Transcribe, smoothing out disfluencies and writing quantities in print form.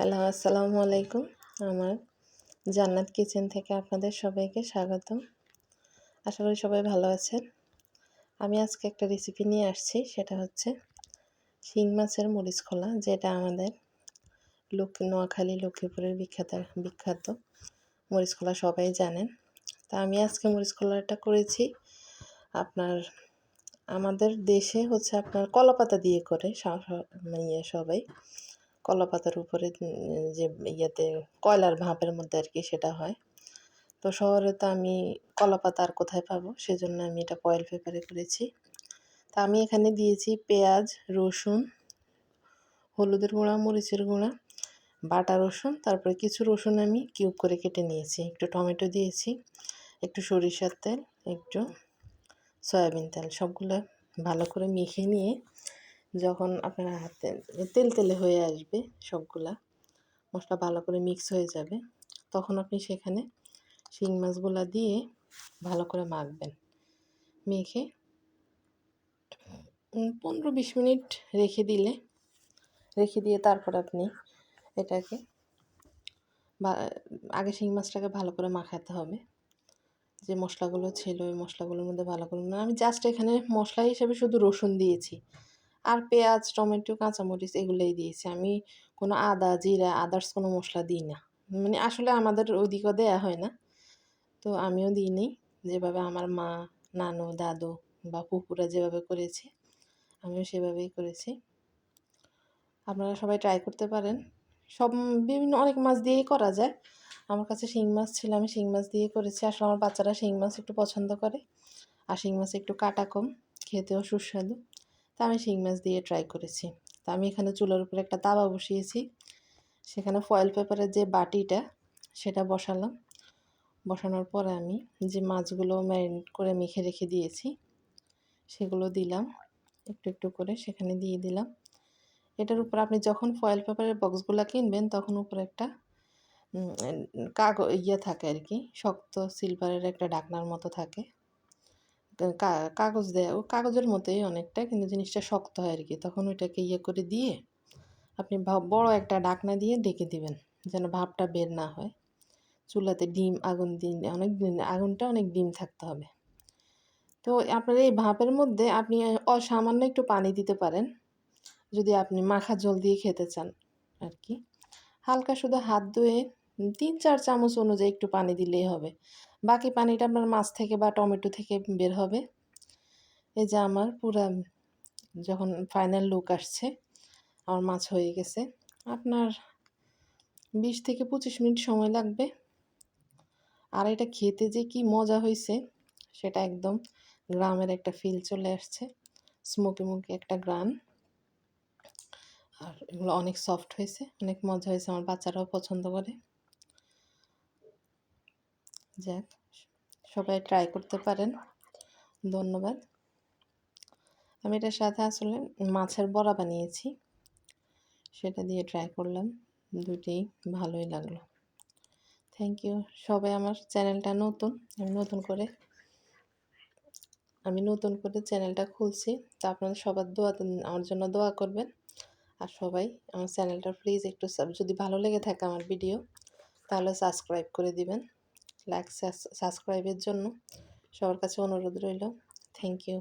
Hello, আসসালামু আলাইকুম। আমার জান্নাত কিচেন থেকে আপনাদের সবাইকে স্বাগতম। আশা করি সবাই ভালো আছেন। আমি আজকে একটা রেসিপি নিয়ে আসছি, সেটা হচ্ছে শিং মাছের মরিচ খোলা, যেটা আমাদের নোয়াখালী লক্ষ্মীপুরের বিখ্যাত মরিচ খোলা সবাই জানেন। তা আমি আজকে মরিচ খোলাটা করেছি আপনার আমাদের দেশে হচ্ছে আপনার কলাপাতা দিয়ে করে সবাই কলাপাতার উপরে যে ইয়েতে কয়লার ভাপের মধ্যে আর কি সেটা হয়। তো শহরে তো আমি কলাপাতা আর কোথায় পাবো, সেজন্য আমি এটা ফয়েল পেপারে করেছি। তা আমি এখানে দিয়েছি পেঁয়াজ, রসুন, হলুদের গুঁড়া, মরিচের গুঁড়া, বাটা রসুন, তারপরে কিছু রসুন আমি কিউব করে কেটে নিয়েছি, একটু টমেটো দিয়েছি, একটু সরিষার তেল, একটু সয়াবিন তেল, সবগুলো ভালো করে মেখে নিয়ে যখন আপনার হাতে তেলে হয়ে আসবে, সবগুলা মশলা ভালো করে মিক্স হয়ে যাবে, তখন আপনি সেখানে শিং মাছগুলা দিয়ে ভালো করে মাখবেন। মেখে 15-20 মিনিট রেখে দিয়ে তারপর আপনি এটাকে আগে শিং মাছটাকে ভালো করে মাখাতে হবে। যে মশলাগুলো ছিল ওই মশলাগুলোর মধ্যে ভালো করে আমি জাস্ট এখানে মশলা হিসেবে শুধু রসুন দিয়েছি, আর পেঁয়াজ, টমেটো, কাঁচামরিচ এগুলোই দিয়েছি। আমি কোনো আদা, জিরা, আদার্স কোনো মশলা দিই না, মানে আসলে আমাদের ওইদিকেও দেওয়া হয় না, তো আমিও দিইনি। যেভাবে আমার মা, নানু, দাদু বা পুকুরা যেভাবে করেছে আমিও সেভাবেই করেছি। আপনারা সবাই ট্রাই করতে পারেন। বিভিন্ন অনেক মাছ দিয়েই করা যায়। আমার কাছে শিং মাছ ছিল, আমি শিং মাছ দিয়ে করেছি। আসলে আমার বাচ্চারা শিং মাছ একটু পছন্দ করে, আর শিং মাছ একটু কাটা কম, খেতেও সুস্বাদু, তা আমি শিং মাছ দিয়ে ট্রাই করেছি। তা আমি এখানে চুলার উপরে একটা তাওয়া বসিয়েছি, সেখানে ফয়েল পেপারের যে বাটিটা সেটা বসালাম। বসানোর পরে আমি যে মাছগুলো ম্যারিনেট করে মেখে রেখে দিয়েছি সেগুলো দিলাম, একটু একটু করে সেখানে দিয়ে দিলাম। এটার উপর আপনি যখন ফয়েল পেপারের বক্সগুলো কিনবেন তখন উপরে একটা থাকে আর কি, শক্ত সিলভারের একটা ঢাকনার মতো থাকে, কাগজ দেয়, ও কাগজের মতোই অনেকটা, কিন্তু জিনিসটা শক্ত হয় আর কি। তখন ওইটাকে করে দিয়ে আপনি বড় একটা ঢাকনা দিয়ে ঢেকে দিবেন, যেন ভাপটা বের না হয়। চুলাতে আগুনটা অনেক ডিম থাকতে হবে। তো আপনার এই ভাপের মধ্যে আপনি সামান্য একটু পানি দিতে পারেন, যদি আপনি মাখা ঝোল দিয়ে খেতে চান আর কি। হালকা শুধু হাত ধুয়ে 3-4 চামচ অনুযায়ী একটু পানি দিলেই হবে। বাকি পানিটা আপনার মাছ থেকে বা টমেটো থেকে বের হবে। এই যে আমার পুরা যখন ফাইনাল লুক আসছে, আমার মাছ হয়ে গেছে। আপনার 20-25 মিনিট সময় লাগবে। আর এটা খেতে যে কি মজা হয়েছে সেটা একদম গ্রামের একটা ফিল চলে আসছে, স্মোকি একটা গ্রান। আর এগুলো অনেক সফট হয়েছে, অনেক মজা হয়েছে, আমার বাচ্চারাও পছন্দ করে। যাক, সবাই ট্রাই করতে পারেন। ধন্যবাদ। আমি এটার সাথে আসলে মাছের বড়া বানিয়েছি, সেটা দিয়ে ট্রাই করলাম, দুটোই ভালোই লাগলো। Thank you. সবাই আমার চ্যানেলটা নতুন, আমি নতুন করে চ্যানেলটা খুলছি, তো আপনারা সবার আমার জন্য দোয়া করবেন। আর সবাই আমার চ্যানেলটা প্লিজ একটু যদি ভালো লেগে থাকে আমার ভিডিও, তাহলে সাবস্ক্রাইব করে দিবেন। সাবস্ক্রাইবের জন্য সবার কাছে অনুরোধ রইল। Thank you.